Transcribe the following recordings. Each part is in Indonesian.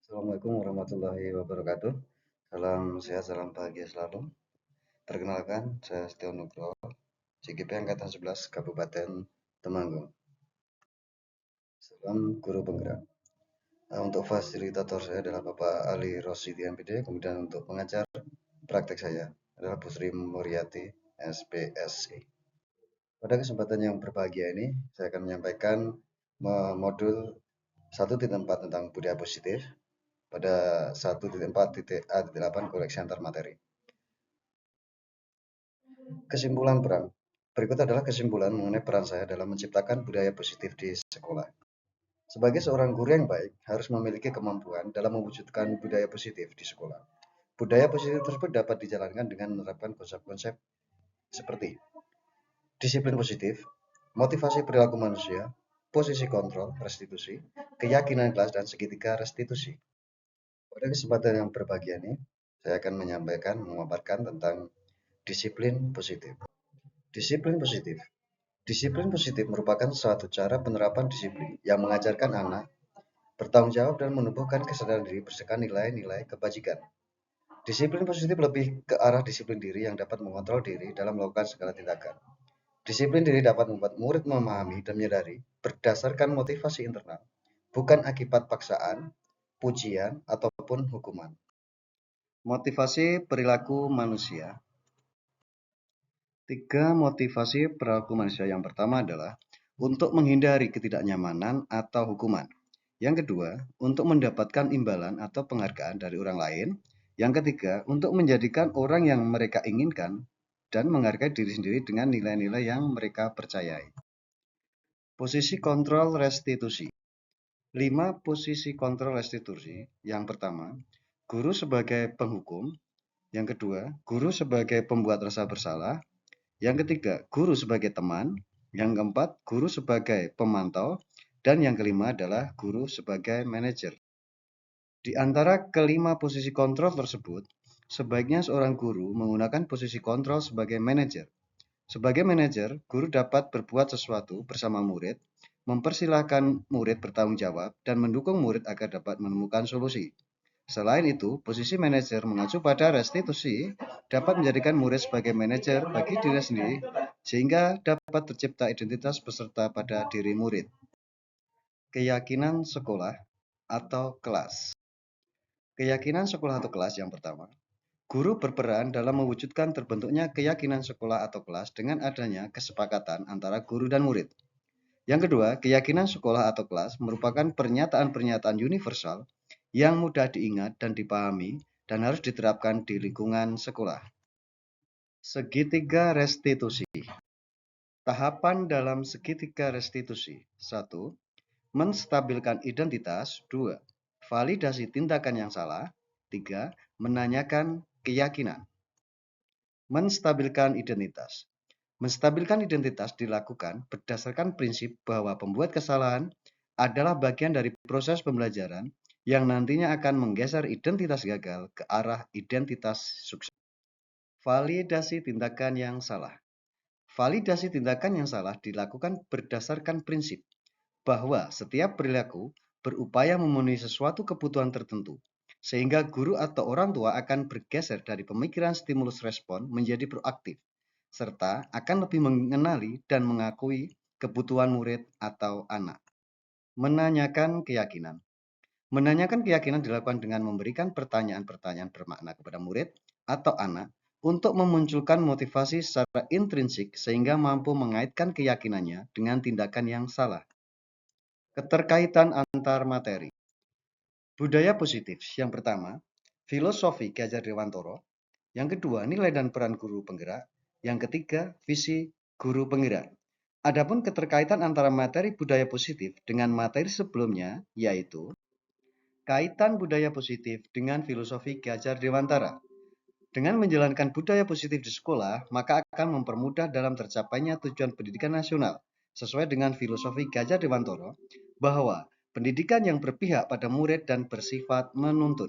Assalamualaikum warahmatullahi wabarakatuh. Salam sehat, salam bahagia selalu. Perkenalkan, saya Setio Nugroho, CGP Angkatan 11 Kabupaten Temanggung. Salam guru penggerak. Untuk fasilitator saya adalah Bapak Ali Rosyidi MPD, kemudian untuk pengajar praktek saya adalah Bu Sri Muryati SPSI. Pada kesempatan yang berbahagia ini, saya akan menyampaikan modul 1.4 tentang budaya positif pada 1.4.A.8 koleksi antar materi. Kesimpulan peran. Berikut adalah kesimpulan mengenai peran saya dalam menciptakan budaya positif di sekolah. Sebagai seorang guru yang baik, harus memiliki kemampuan dalam mewujudkan budaya positif di sekolah. Budaya positif tersebut dapat dijalankan dengan menerapkan konsep-konsep seperti disiplin positif, motivasi perilaku manusia, posisi kontrol, restitusi, keyakinan kelas, dan segitiga restitusi. Pada kesempatan yang berbahagia ini, saya akan memaparkan tentang disiplin positif. Disiplin positif. Disiplin positif merupakan suatu cara penerapan disiplin yang mengajarkan anak bertanggung jawab dan menumbuhkan kesadaran diri berdasarkan nilai-nilai kebajikan. Disiplin positif lebih ke arah disiplin diri yang dapat mengontrol diri dalam melakukan segala tindakan. Disiplin diri dapat membuat murid memahami dan menyadari berdasarkan motivasi internal, bukan akibat paksaan, pujian, ataupun hukuman. Motivasi perilaku manusia. 3 motivasi perilaku manusia. Yang pertama adalah untuk menghindari ketidaknyamanan atau hukuman. Yang kedua, untuk mendapatkan imbalan atau penghargaan dari orang lain. Yang ketiga, untuk menjadikan orang yang mereka inginkan dan menghargai diri sendiri dengan nilai-nilai yang mereka percayai. Posisi kontrol restitusi. 5 posisi kontrol restitusi. Yang pertama, guru sebagai penghukum. Yang kedua, guru sebagai pembuat rasa bersalah. Yang ketiga, guru sebagai teman. Yang keempat, guru sebagai pemantau. Dan yang kelima adalah guru sebagai manajer. Di antara kelima posisi kontrol tersebut, sebaiknya seorang guru menggunakan posisi kontrol sebagai manajer. Sebagai manajer, guru dapat berbuat sesuatu bersama murid, mempersilahkan murid bertanggung jawab, dan mendukung murid agar dapat menemukan solusi. Selain itu, posisi manajer mengacu pada restitusi dapat menjadikan murid sebagai manajer bagi diri sendiri sehingga dapat tercipta identitas peserta pada diri murid. Keyakinan sekolah atau kelas. Keyakinan sekolah atau kelas yang pertama. Guru berperan dalam mewujudkan terbentuknya keyakinan sekolah atau kelas dengan adanya kesepakatan antara guru dan murid. Yang kedua, keyakinan sekolah atau kelas merupakan pernyataan-pernyataan universal yang mudah diingat dan dipahami dan harus diterapkan di lingkungan sekolah. Segitiga restitusi. Tahapan dalam segitiga restitusi. 1. Menstabilkan identitas. 2. Validasi tindakan yang salah. 3. Menanyakan keyakinan. Menstabilkan identitas. Menstabilkan identitas dilakukan berdasarkan prinsip bahwa pembuat kesalahan adalah bagian dari proses pembelajaran yang nantinya akan menggeser identitas gagal ke arah identitas sukses. Validasi tindakan yang salah. Validasi tindakan yang salah dilakukan berdasarkan prinsip bahwa setiap perilaku berupaya memenuhi sesuatu kebutuhan tertentu, sehingga guru atau orang tua akan bergeser dari pemikiran stimulus respon menjadi proaktif, serta akan lebih mengenali dan mengakui kebutuhan murid atau anak. Menanyakan keyakinan. Menanyakan keyakinan dilakukan dengan memberikan pertanyaan-pertanyaan bermakna kepada murid atau anak untuk memunculkan motivasi secara intrinsik sehingga mampu mengaitkan keyakinannya dengan tindakan yang salah. Keterkaitan antar materi. Budaya positif. Yang pertama, filosofi Ki Hajar Dewantara. Yang kedua, nilai dan peran guru penggerak. Yang ketiga, visi guru penggerak. Adapun keterkaitan antara materi budaya positif dengan materi sebelumnya, yaitu kaitan budaya positif dengan filosofi Ki Hajar Dewantara. Dengan menjalankan budaya positif di sekolah, maka akan mempermudah dalam tercapainya tujuan pendidikan nasional, sesuai dengan filosofi Ki Hajar Dewantara, bahwa pendidikan yang berpihak pada murid dan bersifat menuntut.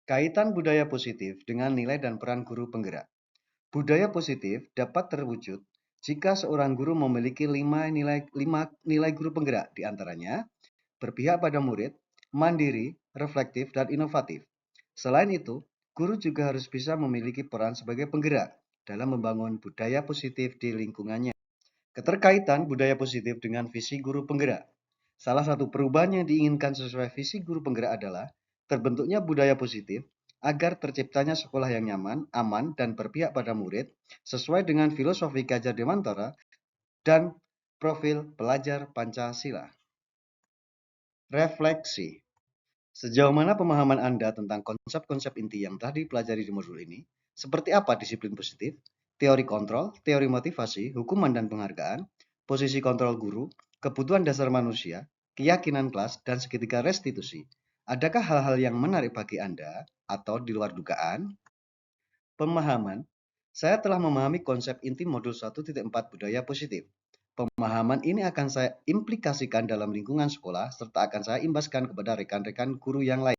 Kaitan budaya positif dengan nilai dan peran guru penggerak. Budaya positif dapat terwujud jika seorang guru memiliki 5 nilai guru penggerak, diantaranya berpihak pada murid, mandiri, reflektif, dan inovatif. Selain itu, guru juga harus bisa memiliki peran sebagai penggerak dalam membangun budaya positif di lingkungannya. Keterkaitan budaya positif dengan visi guru penggerak. Salah satu perubahan yang diinginkan sesuai visi guru penggerak adalah terbentuknya budaya positif agar terciptanya sekolah yang nyaman, aman, dan berpihak pada murid sesuai dengan filosofi Gadjah Dewantara dan profil pelajar Pancasila. Refleksi. Sejauh mana pemahaman Anda tentang konsep-konsep inti yang telah dipelajari di modul ini? Seperti apa disiplin positif, teori kontrol, teori motivasi, hukuman dan penghargaan, posisi kontrol guru, kebutuhan dasar manusia, keyakinan kelas, dan segitiga restitusi? Adakah hal-hal yang menarik bagi Anda atau di luar dugaan? Pemahaman. Saya telah memahami konsep inti modul 1.4 budaya positif. Pemahaman ini akan saya implikasikan dalam lingkungan sekolah serta akan saya imbaskan kepada rekan-rekan guru yang lain.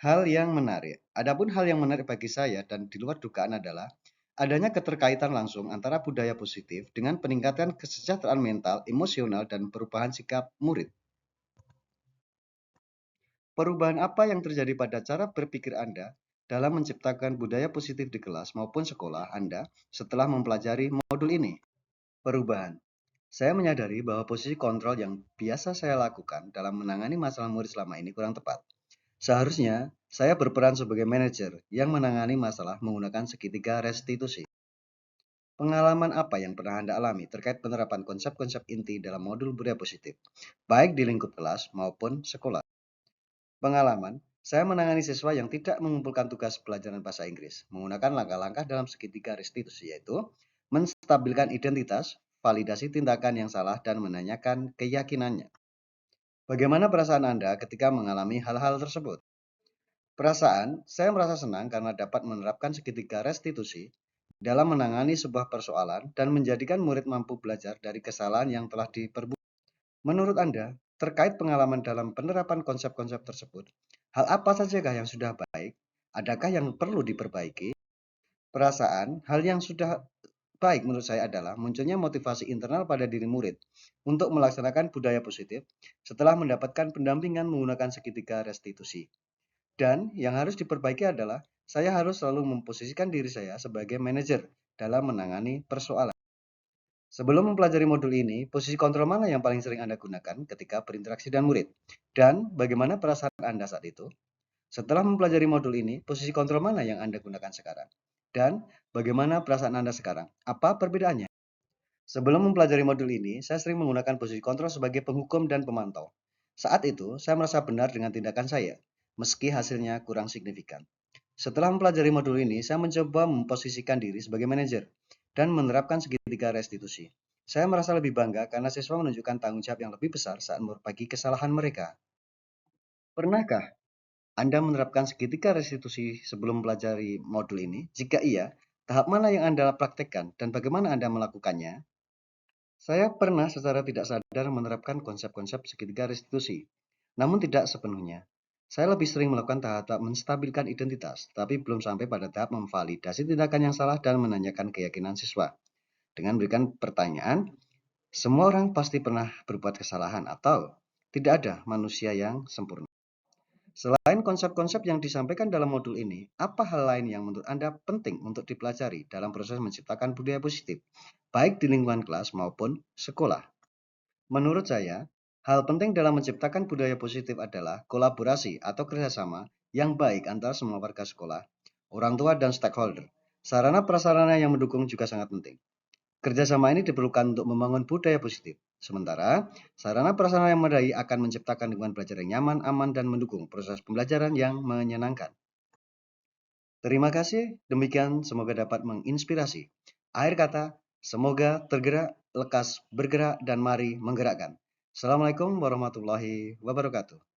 Hal yang menarik. Adapun hal yang menarik bagi saya dan di luar dugaan adalah adanya keterkaitan langsung antara budaya positif dengan peningkatan kesejahteraan mental, emosional, dan perubahan sikap murid. Perubahan apa yang terjadi pada cara berpikir Anda dalam menciptakan budaya positif di kelas maupun sekolah Anda setelah mempelajari modul ini? Perubahan. Saya menyadari bahwa posisi kontrol yang biasa saya lakukan dalam menangani masalah murid selama ini kurang tepat. Seharusnya, saya berperan sebagai manajer yang menangani masalah menggunakan segitiga restitusi. Pengalaman apa yang pernah Anda alami terkait penerapan konsep-konsep inti dalam modul budaya positif, baik di lingkup kelas maupun sekolah? Pengalaman, saya menangani siswa yang tidak mengumpulkan tugas pelajaran bahasa Inggris menggunakan langkah-langkah dalam segitiga restitusi, yaitu menstabilkan identitas, validasi tindakan yang salah, dan menanyakan keyakinannya. Bagaimana perasaan Anda ketika mengalami hal-hal tersebut? Perasaan, saya merasa senang karena dapat menerapkan segitiga restitusi dalam menangani sebuah persoalan dan menjadikan murid mampu belajar dari kesalahan yang telah diperbuat. Menurut Anda, terkait pengalaman dalam penerapan konsep-konsep tersebut, hal apa sajakah yang sudah baik? Adakah yang perlu diperbaiki? Perasaan, hal yang sudah baik menurut saya adalah munculnya motivasi internal pada diri murid untuk melaksanakan budaya positif setelah mendapatkan pendampingan menggunakan segitiga restitusi. Dan yang harus diperbaiki adalah saya harus selalu memposisikan diri saya sebagai manajer dalam menangani persoalan. Sebelum mempelajari modul ini, posisi kontrol mana yang paling sering Anda gunakan ketika berinteraksi dengan murid? Dan bagaimana perasaan Anda saat itu? Setelah mempelajari modul ini, posisi kontrol mana yang Anda gunakan sekarang? Dan bagaimana perasaan Anda sekarang? Apa perbedaannya? Sebelum mempelajari modul ini, saya sering menggunakan posisi kontrol sebagai penghukum dan pemantau. Saat itu, saya merasa benar dengan tindakan saya, meski hasilnya kurang signifikan. Setelah mempelajari modul ini, saya mencoba memposisikan diri sebagai manajer dan menerapkan segitiga restitusi. Saya merasa lebih bangga karena siswa menunjukkan tanggung jawab yang lebih besar saat berbagi kesalahan mereka. Pernahkah Anda menerapkan segitiga restitusi sebelum mempelajari modul ini? Jika iya, tahap mana yang Anda praktekkan dan bagaimana Anda melakukannya? Saya pernah secara tidak sadar menerapkan konsep-konsep segitiga restitusi, namun tidak sepenuhnya. Saya lebih sering melakukan tahap menstabilkan identitas, tapi belum sampai pada tahap memvalidasi tindakan yang salah dan menanyakan keyakinan siswa. Dengan memberikan pertanyaan, semua orang pasti pernah berbuat kesalahan atau tidak ada manusia yang sempurna. Selain konsep-konsep yang disampaikan dalam modul ini, apa hal lain yang menurut Anda penting untuk dipelajari dalam proses menciptakan budaya positif, baik di lingkungan kelas maupun sekolah? Menurut saya, hal penting dalam menciptakan budaya positif adalah kolaborasi atau kerjasama yang baik antara semua warga sekolah, orang tua, dan stakeholder. Sarana prasarana yang mendukung juga sangat penting. Kerjasama ini diperlukan untuk membangun budaya positif. Sementara, sarana prasarana yang memadai akan menciptakan lingkungan belajar yang nyaman, aman, dan mendukung proses pembelajaran yang menyenangkan. Terima kasih, demikian semoga dapat menginspirasi. Akhir kata, semoga tergerak, lekas bergerak, dan mari menggerakkan. Assalamualaikum warahmatullahi wabarakatuh.